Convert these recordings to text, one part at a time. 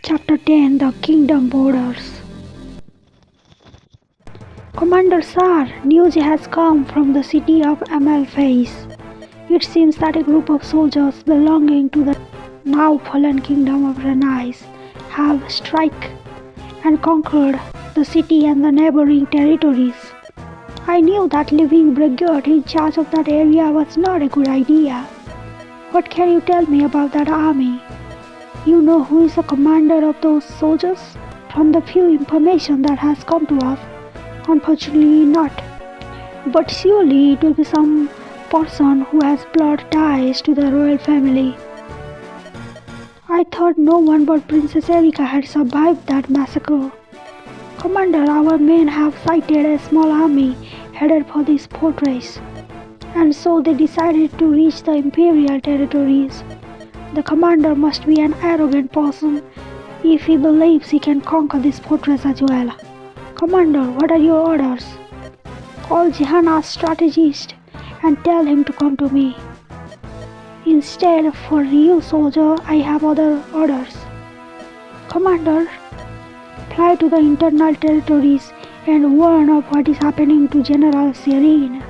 Chapter 10 The Kingdom Borders. Commander Sir, news has come from the city of Amalface. It seems that a group of soldiers belonging to the now fallen kingdom of Renais have struck and conquered the city and the neighboring territories. I knew that leaving brigade in charge of that area was not a good idea. What can you tell me about that army? You know who is the commander of those soldiers? From the few information that has come to us, unfortunately not. But surely it will be some person who has blood ties to the royal family. I thought no one but Princess Erika had survived that massacre. Commander, our men have sighted a small army headed for this fortress, and so they decided to reach the imperial territories. The commander must be an arrogant person if he believes he can conquer this fortress as well. Commander, what are your orders? Call Jehanna's strategist and tell him to come to me. Instead, for you, soldier, I have other orders. Commander, fly to the internal territories and warn of what is happening to General Serene.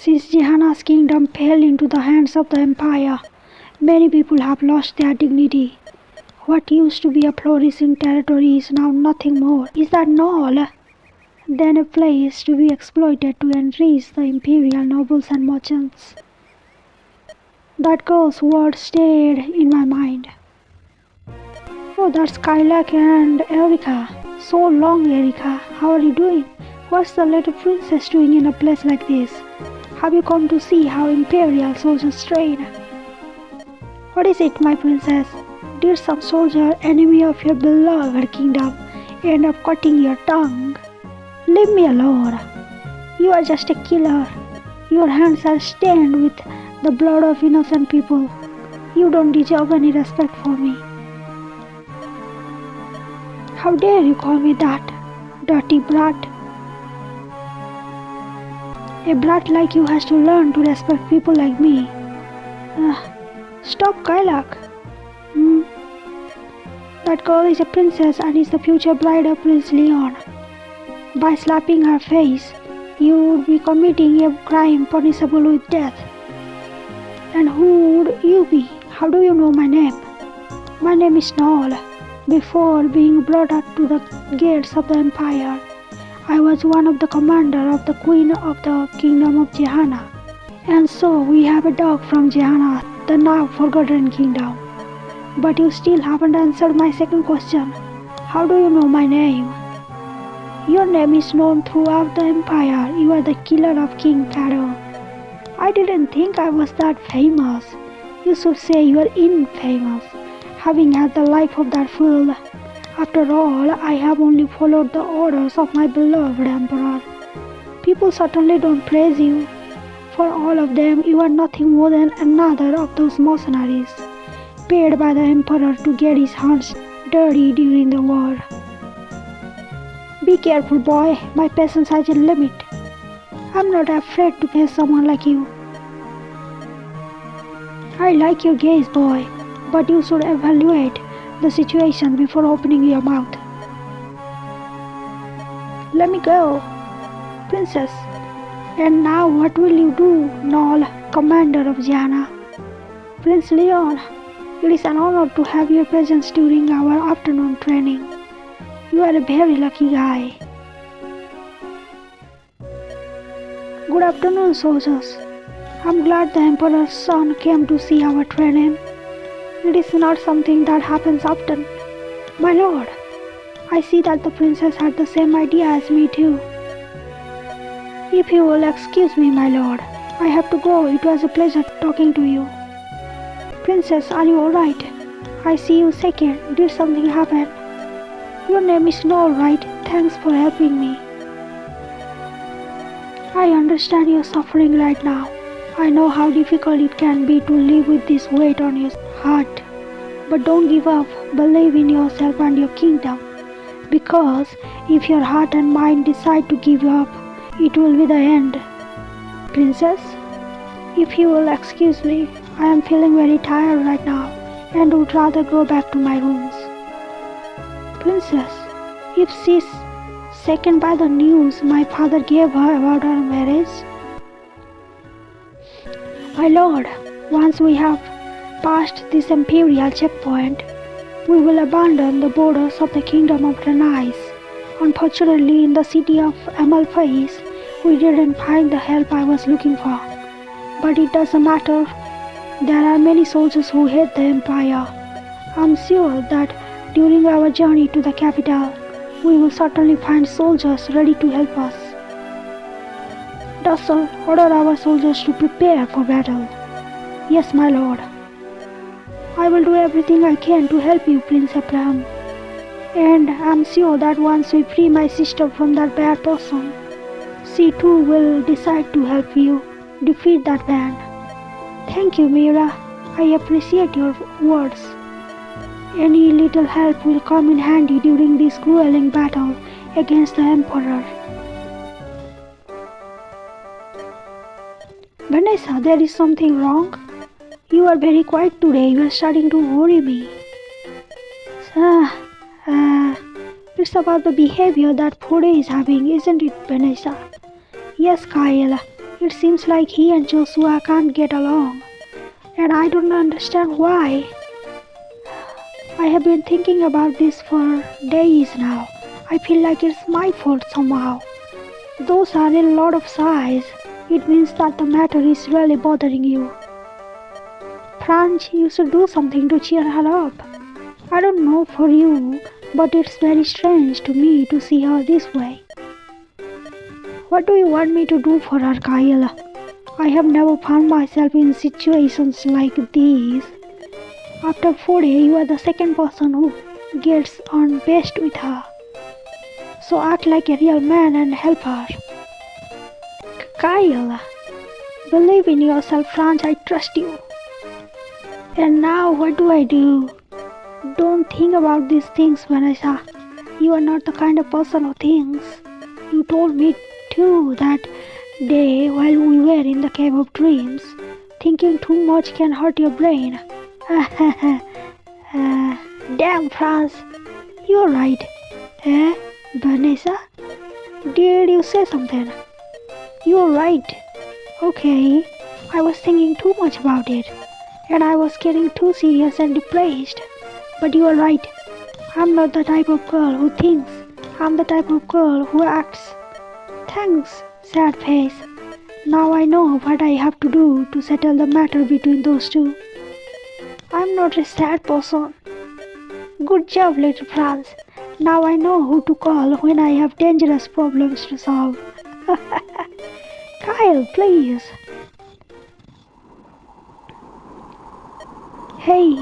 Since Jehanna's kingdom fell into the hands of the Empire, many people have lost their dignity. What used to be a flourishing territory is now nothing more. Is that knoll? Then a place to be exploited to enrich the imperial nobles and merchants. That girl's word stayed in my mind. Oh, that's Kylak and Erika. So long, Erika. How are you doing? What's the little princess doing in a place like this? Have you come to see how imperial soldiers train? What is it, my princess? Did some soldier, enemy of your beloved kingdom, end up cutting your tongue? Leave me alone. You are just a killer. Your hands are stained with the blood of innocent people. You don't deserve any respect for me. How dare you call me that, dirty brat? A brat like you has to learn to respect people like me. Stop, Kylak. That girl is a princess and is the future bride of Prince Leon. By slapping her face, you would be committing a crime punishable with death. And who would you be? How do you know my name? My name is Knoll. Before being brought up to the gates of the Empire, I was one of the commander of the Queen of the Kingdom of Jehanna. And so we have a dog from Jehanna, the now forgotten kingdom. But you still haven't answered my second question. How do you know my name? Your name is known throughout the Empire. You are the killer of King Pharaoh. I didn't think I was that famous. You should say you are infamous, having had the life of that fool. After all, I have only followed the orders of my beloved emperor. People certainly don't praise you. For all of them, you are nothing more than another of those mercenaries, paid by the emperor to get his hands dirty during the war. Be careful, boy. My patience has a limit. I'm not afraid to face someone like you. I like your gaze, boy, but you should evaluate the situation before opening your mouth. Let me go, princess. And now what will you do, Knoll, commander of Jehanna? Prince Leon, it is an honor to have your presence during our afternoon training. You are a very lucky guy. Good afternoon, soldiers. I'm glad the Emperor's son came to see our training. It is not something that happens often. My lord, I see that the princess had the same idea as me too. If you will excuse me, my lord, I have to go. It was a pleasure talking to you. Princess, are you alright? I see you shaking. Did something happen? Your name is Knoll, right? Thanks for helping me. I understand your suffering right now. I know how difficult it can be to live with this weight on your heart. But don't give up. Believe in yourself and your kingdom. Because if your heart and mind decide to give up, it will be the end. Princess, if you will excuse me, I am feeling very tired right now and would rather go back to my rooms. Princess, if she's shaken by the news my father gave her about our marriage, my lord, once we have passed this imperial checkpoint, we will abandon the borders of the kingdom of Renais. Unfortunately, in the city of Amalphais, we didn't find the help I was looking for. But it doesn't matter. There are many soldiers who hate the Empire. I'm sure that during our journey to the capital, we will certainly find soldiers ready to help us. Dussel, order our soldiers to prepare for battle. Yes, my lord. I will do everything I can to help you, Prince Abraham. And I'm sure that once we free my sister from that bad person, she too will decide to help you defeat that man. Thank you, Mira. I appreciate your words. Any little help will come in handy during this grueling battle against the Emperor. Vanessa, there is something wrong? You are very quiet today. You are starting to worry me. It's about the behavior that Fode is having, isn't it, Vanessa? Yes, Kyle. It seems like he and Joshua can't get along. And I don't understand why. I have been thinking about this for days now. I feel like it's my fault somehow. Those are a lot of sighs. It means that the matter is really bothering you. Franz, you should do something to cheer her up. I don't know for you, but it's very strange to me to see her this way. What do you want me to do for her, Kyle? I have never found myself in situations like these. After Fode, you are the second person who gets on best with her. So act like a real man and help her. Kyle, believe in yourself, Franz. I trust you. And now what do I do? Don't think about these things, Vanessa. You are not the kind of person who thinks. You told me too that day while we were in the Cave of Dreams. Thinking too much can hurt your brain. Damn, Franz. You're right. Vanessa? Did you say something? You're right. Okay, I was thinking too much about it. And I was getting too serious and depressed. But you are right. I'm not the type of girl who thinks. I'm the type of girl who acts. Thanks, sad face. Now I know what I have to do to settle the matter between those two. I'm not a sad person. Good job, little Franz. Now I know who to call when I have dangerous problems to solve. Kyle, please. Hey,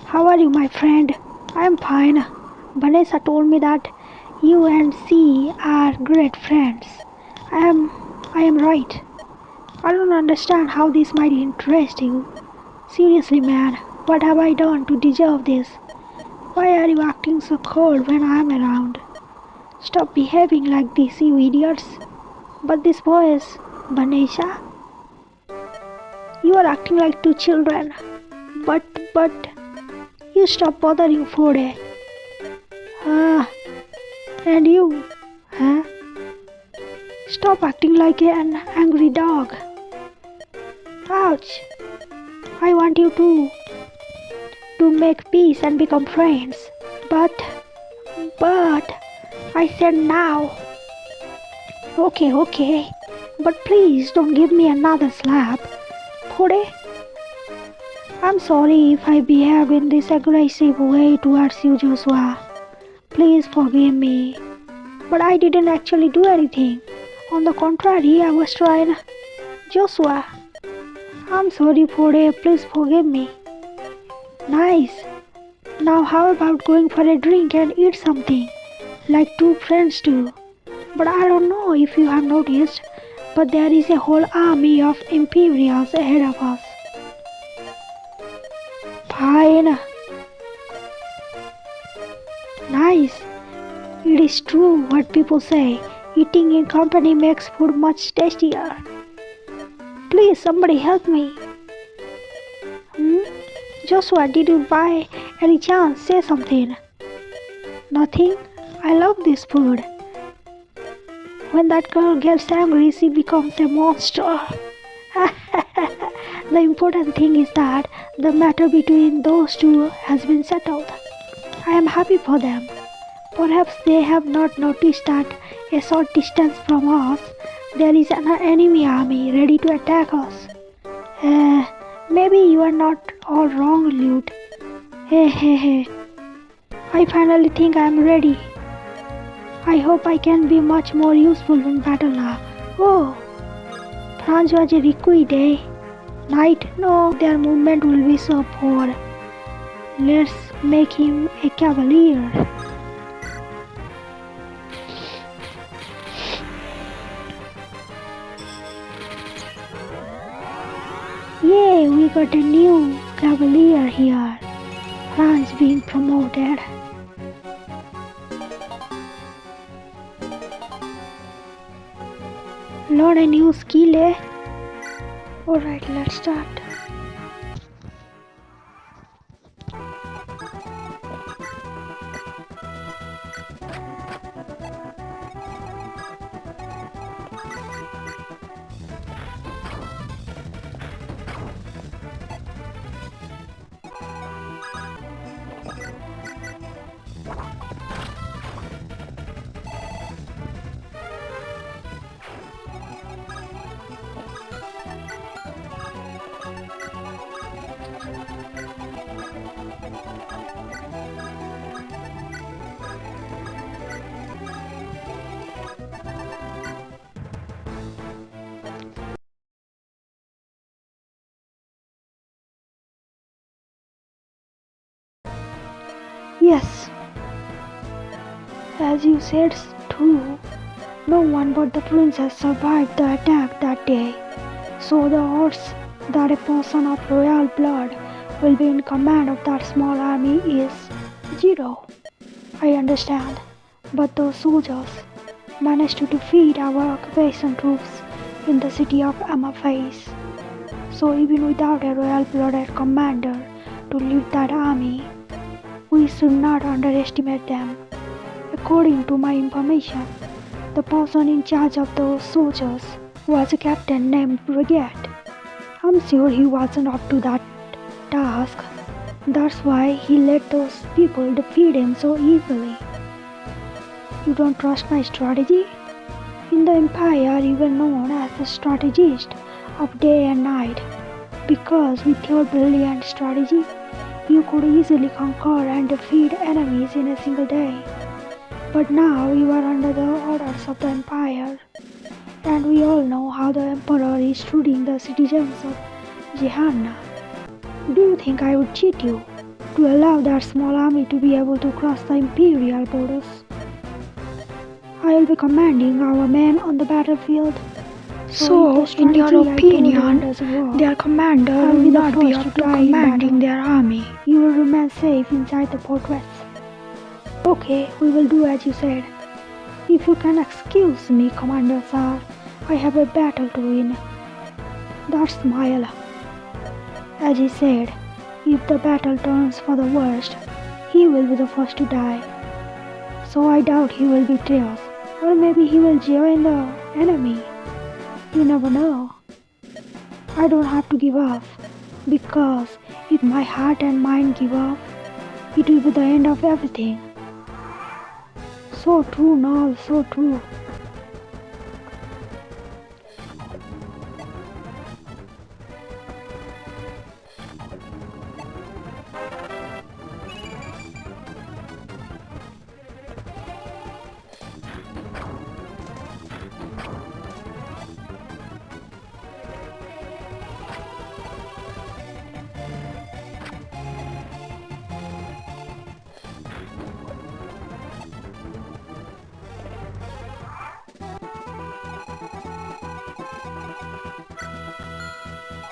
how are you, my friend? I'm fine. Vanessa told me that you and she are great friends. I am right. I don't understand how this might interest you. Seriously, man, what have I done to deserve this? Why are you acting so cold when I am around? Stop behaving like this, you idiots. But this voice, Vanessa? You are acting like two children. But, you stop bothering Fode. And you, Stop acting like an angry dog. Ouch. I want you to make peace and become friends. But, I said now. Okay. But please don't give me another slap. Fode? I'm sorry if I behave in this aggressive way towards you, Joshua. Please forgive me. But I didn't actually do anything. On the contrary, I was trying. Joshua, I'm sorry, Fode. Please forgive me. Nice. Now how about going for a drink and eat something? Like two friends do. But I don't know if you have noticed, but there is a whole army of Imperials ahead of us. Fine. Nice. It is true what people say. Eating in company makes food much tastier. Please, somebody help me. Joshua, did you by any chance say something? Nothing? I love this food. When that girl gets angry, she becomes a monster. The important thing is that the matter between those two has been settled. I am happy for them. Perhaps they have not noticed that a short distance from us there is an enemy army ready to attack us. Maybe you are not all wrong, Lute. Hey. I finally think I am ready. I hope I can be much more useful in battle now. Oh, Franz was a recruit, eh? Knight? No, their movement will be so poor. Let's make him a cavalier. Yay, we got a new cavalier here. Franz being promoted. Learn a new skill, eh? Alright, let's start. Yes, as you said too, no one but the princess survived the attack that day. So the odds that a person of royal blood will be in command of that small army is 0. I understand, but those soldiers managed to defeat our occupation troops in the city of Amaphase. So even without a royal blooded commander to lead that army, we should not underestimate them. According to my information, the person in charge of those soldiers was a captain named Brigade. I'm sure he wasn't up to that task. That's why he let those people defeat him so easily. You don't trust my strategy? In the Empire, you were known as the strategist of day and night, because with your brilliant strategy, you could easily conquer and defeat enemies in a single day. But now you are under the orders of the Empire, and we all know how the Emperor is treating the citizens of Jehanna. Do you think I would cheat you to allow that small army to be able to cross the Imperial borders? I will be commanding our men on the battlefield. So in your opinion, their commander will not be up to commanding their army. You will remain safe inside the fortress. Okay, we will do as you said. If you can excuse me, Commander Sir, I have a battle to win. That smile. As he said, if the battle turns for the worst, he will be the first to die. So I doubt he will betray us. Or maybe he will join the enemy. You never know. I don't have to give up, because if my heart and mind give up, it will be the end of everything. So true, Knoll, so true.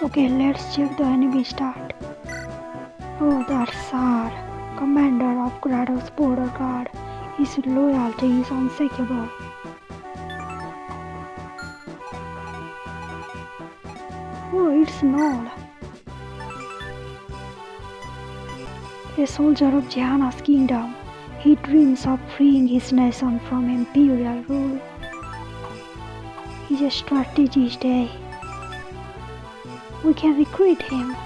Okay, let's check the enemy stat. Oh, that's Tsar, commander of Grados border guard. His loyalty is unshakable. Oh, it's Knoll. A soldier of Jehanna's kingdom, he dreams of freeing his nation from imperial rule. He's a strategist, eh? We can recruit him.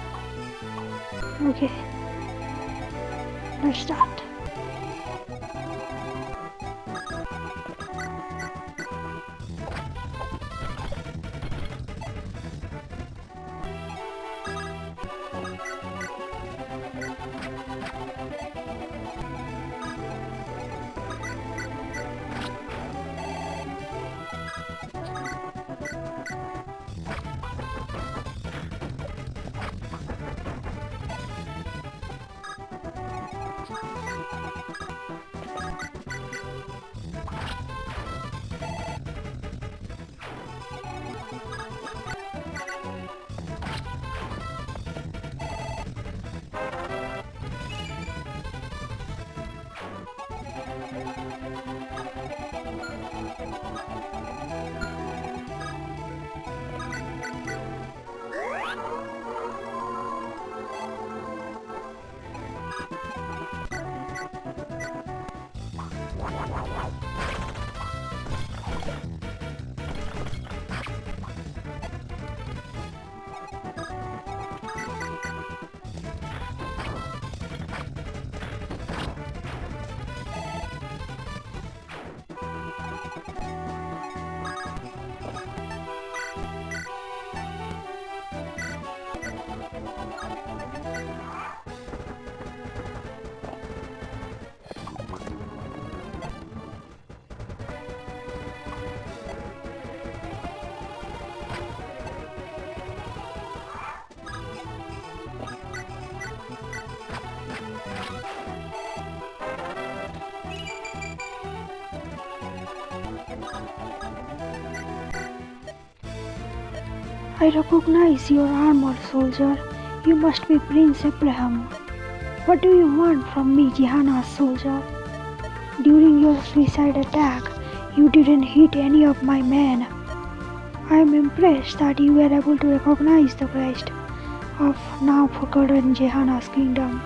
Okay, let's start. I recognize your armor, soldier. You must be Prince Abraham. What do you want from me, Jehanna's soldier? During your suicide attack, you didn't hit any of my men. I am impressed that you were able to recognize the crest of now forgotten Jehanna's kingdom.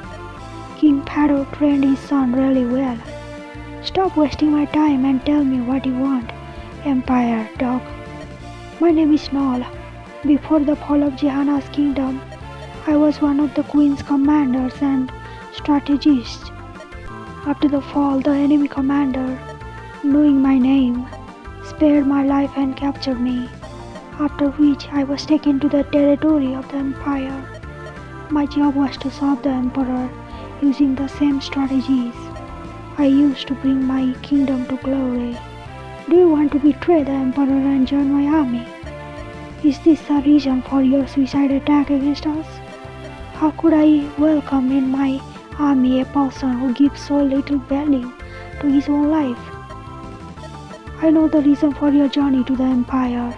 King Pharaoh trained his son really well. Stop wasting my time and tell me what you want, Empire Dog. My name is Knoll. Before the fall of Jehanna's kingdom, I was one of the Queen's commanders and strategists. After the fall, the enemy commander, knowing my name, spared my life and captured me, after which I was taken to the territory of the Empire. My job was to serve the Emperor using the same strategies I used to bring my kingdom to glory. Do you want to betray the Emperor and join my army? Is this the reason for your suicide attack against us? How could I welcome in my army a person who gives so little value to his own life? I know the reason for your journey to the Empire.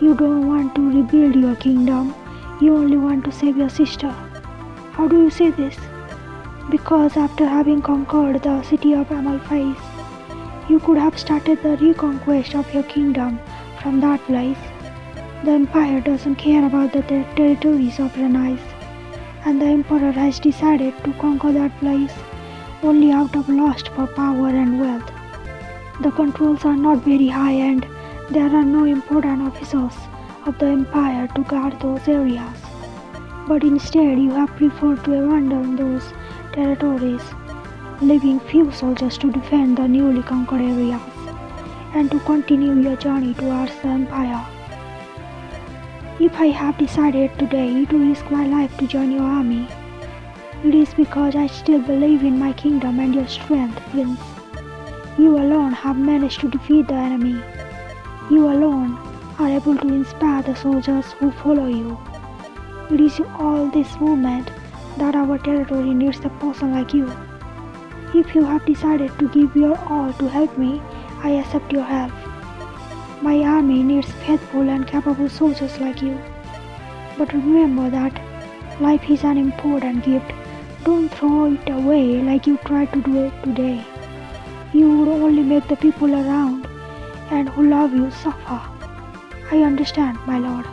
You don't want to rebuild your kingdom, you only want to save your sister. How do you say this? Because after having conquered the city of Amalfi, you could have started the reconquest of your kingdom from that place. The Empire doesn't care about the territories of Renais, and the Emperor has decided to conquer that place only out of lust for power and wealth. The controls are not very high and there are no important officers of the Empire to guard those areas. But instead you have preferred to abandon those territories, leaving few soldiers to defend the newly conquered areas, and to continue your journey towards the Empire. If I have decided today to risk my life to join your army, it is because I still believe in my kingdom and your strength, Prince. You alone have managed to defeat the enemy. You alone are able to inspire the soldiers who follow you. It is all this movement that our territory needs a person like you. If you have decided to give your all to help me, I accept your help. My army needs faithful and capable soldiers like you. But remember that life is an important gift. Don't throw it away like you tried to do it today. You would only make the people around and who love you suffer. I understand, my lord.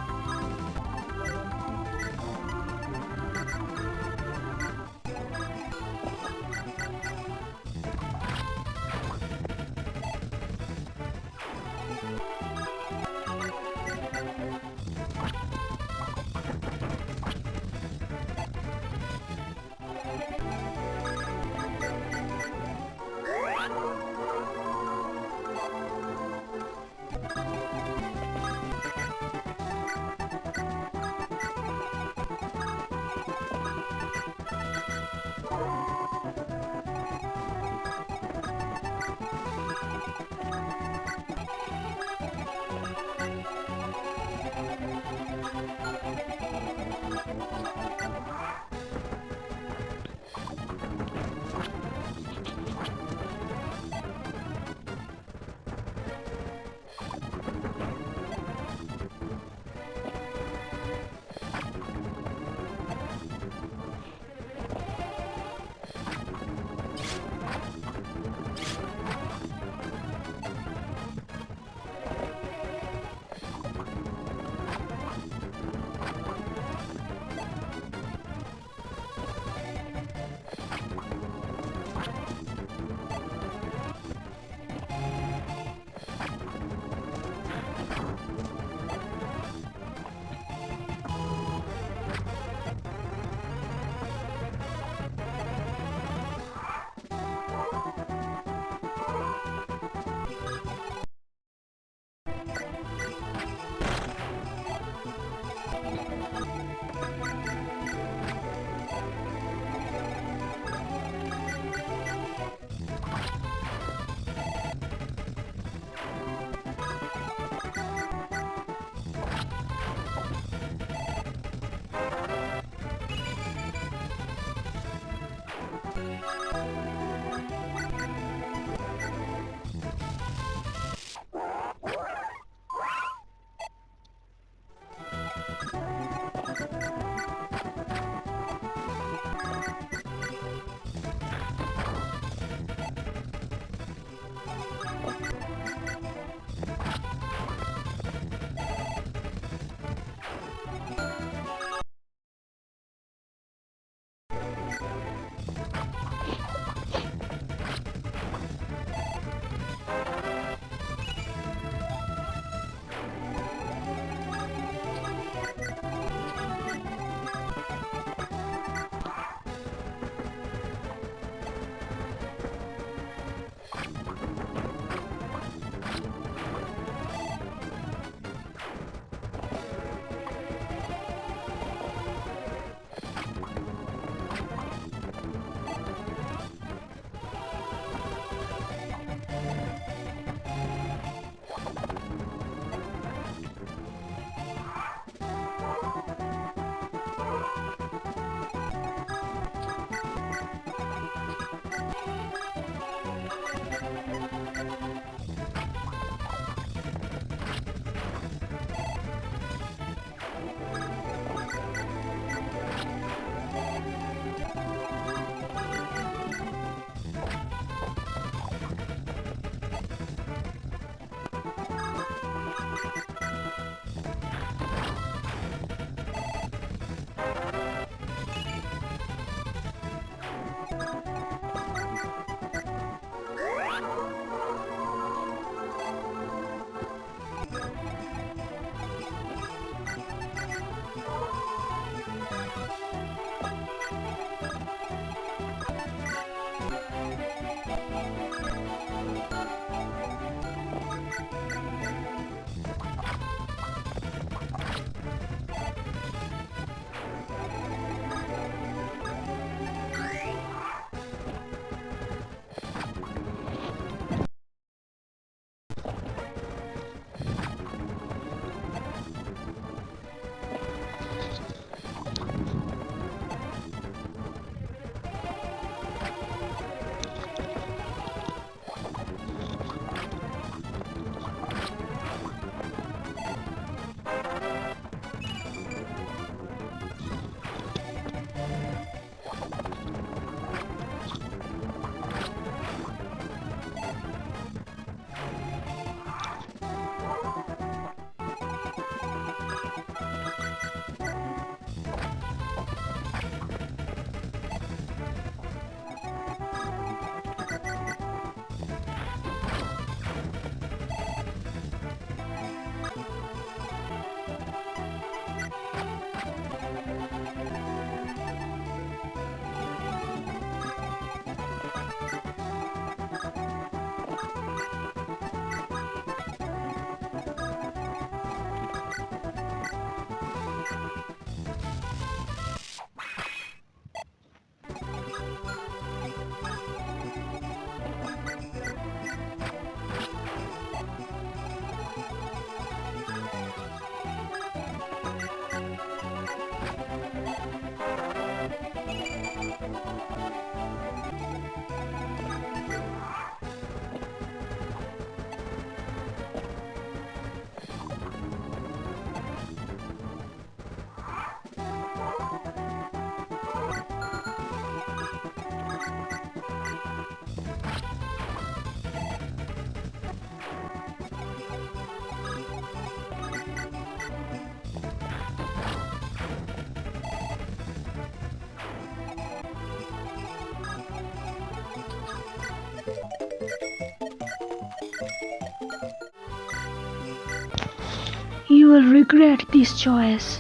You will regret this choice.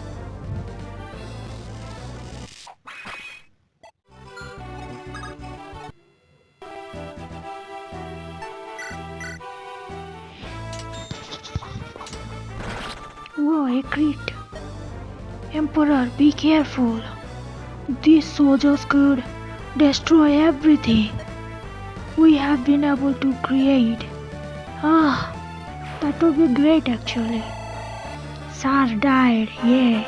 Whoa, a crit. Emperor, be careful. These soldiers could destroy everything we have been able to create. That would be great actually. Sar died, yay.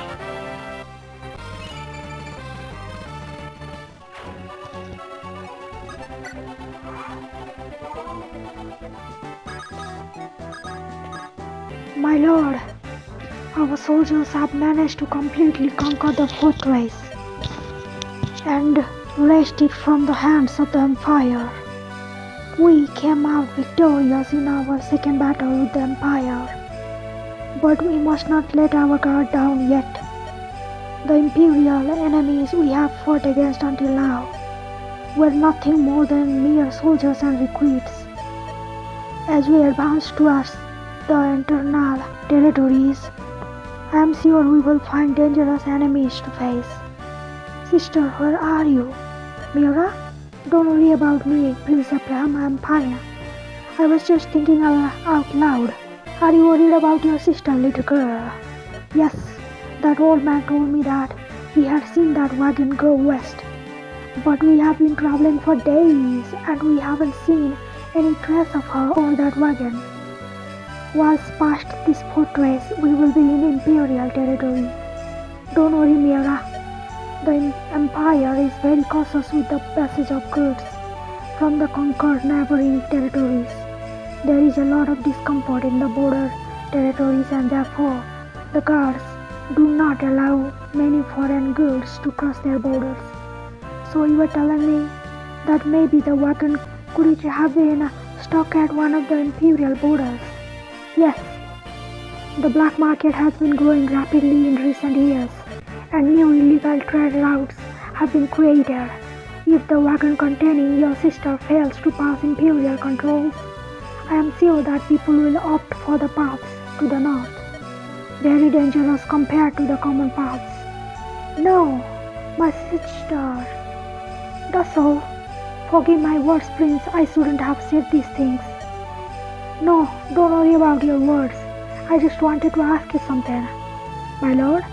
My lord, our soldiers have managed to completely conquer the fortress and wrest it from the hands of the Empire. We came out victorious in our second battle with the Empire, but we must not let our guard down yet. The Imperial enemies we have fought against until now were nothing more than mere soldiers and recruits. As we advance towards the internal territories, I am sure we will find dangerous enemies to face. Sister, where are you? Mira? Don't worry about me, Prince Abraham, I am fine. I was just thinking out loud. Are you worried about your sister, little girl? Yes, that old man told me that he had seen that wagon go west. But we have been traveling for days and we haven't seen any trace of her or that wagon. Once past this fortress, we will be in Imperial territory. Don't worry, Mira. The Empire is very cautious with the passage of goods from the conquered neighboring territories. There is a lot of discomfort in the border territories and therefore the guards do not allow many foreign goods to cross their borders. So you were telling me that maybe the wagon could have been stuck at one of the Imperial borders? Yes, the black market has been growing rapidly in recent years and new illegal trade routes have been created. If the wagon containing your sister fails to pass Imperial controls, I am sure that people will opt for the paths to the north. Very dangerous compared to the common paths. No, my sister. That's all. Forgive my words, Prince. I shouldn't have said these things. No, don't worry about your words. I just wanted to ask you something. My lord,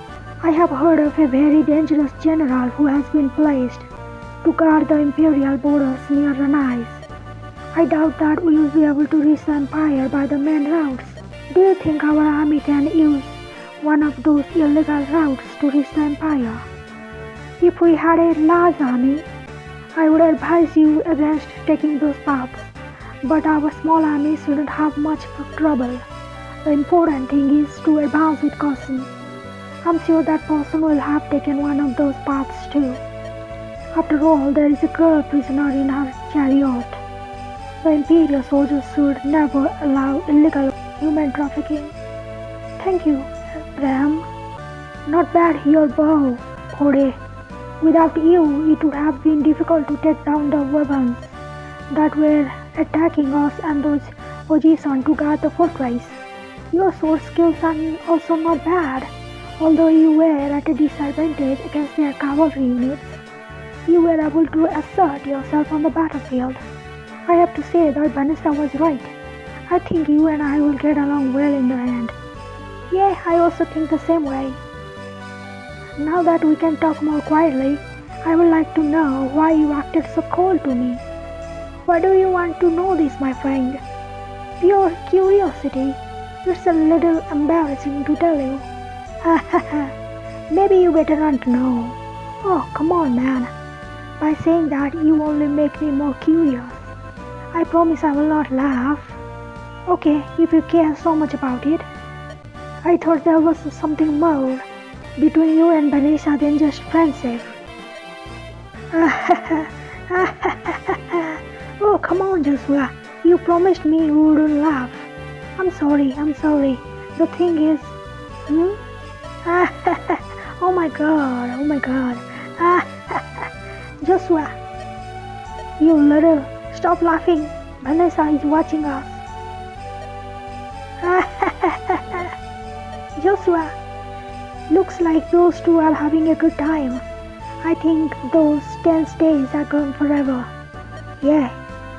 I have heard of a very dangerous general who has been placed to guard the Imperial borders near Ranais. I doubt that we will be able to reach the Empire by the main routes. Do you think our army can use one of those illegal routes to reach the Empire? If we had a large army, I would advise you against taking those paths, but our small army shouldn't have much trouble. The important thing is to advance with caution. I'm sure that person will have taken one of those paths too. After all, there is a girl prisoner in her chariot. The Imperial soldiers should never allow illegal human trafficking. Thank you, Abraham. Not bad, your bow, Kode. Without you, it would have been difficult to take down the weapons that were attacking us and those positioned to guard the fortress. Your sword skills are also not bad, although you were at a disadvantage against their cavalry units. You were able to assert yourself on the battlefield. I have to say that Vanessa was right. I think you and I will get along well in the end. Yeah, I also think the same way. Now that we can talk more quietly, I would like to know why you acted so cold to me. Why do you want to know this, my friend? Pure curiosity. It's a little embarrassing to tell you. Maybe you better not know. Oh, come on, man. By saying that, you only make me more curious. I promise I will not laugh. Okay, if you care so much about it. I thought there was something more between you and Vanessa than just friendship. Oh, come on, Joshua. You promised me you wouldn't laugh. I'm sorry. The thing is... Oh my god. Joshua, you little... Stop laughing. Vanessa is watching us. Joshua, looks like those two are having a good time. I think those tense days are gone forever. Yeah,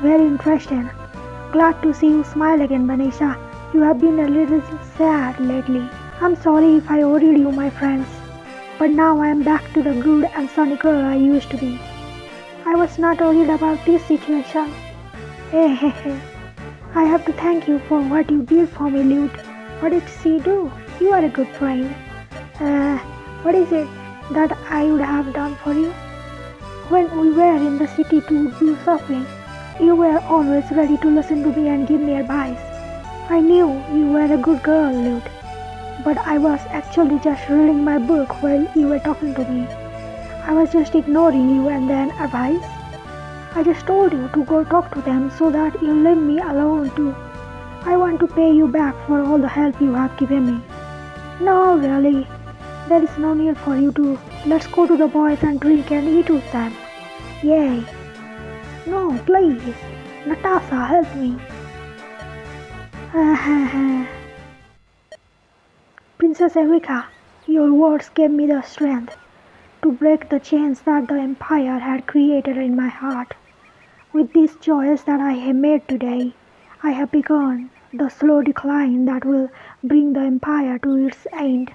very interesting. Glad to see you smile again, Manisha. You have been a little sad lately. I'm sorry if I worried you, my friends. But now I am back to the good and sunny girl I used to be. I was not worried about this situation. Hey. I have to thank you for what you did for me, Lute. What did she do? You are a good friend. What is it that I would have done for you? When we were in the city to do shopping, you were always ready to listen to me and give me advice. I knew you were a good girl, Lute, but I was actually just reading my book while you were talking to me. I was just ignoring you and then advice. I just told you to go talk to them so that you'll leave me alone too. I want to pay you back for all the help you have given me. No, really. There is no need for you to. Let's go to the boys and drink and eat with them. Yay. No, please. Natasha, help me. Princess Erika, your words gave me the strength to break the chains that the Empire had created in my heart. With these choices that I have made today, I have begun the slow decline that will bring the Empire to its end.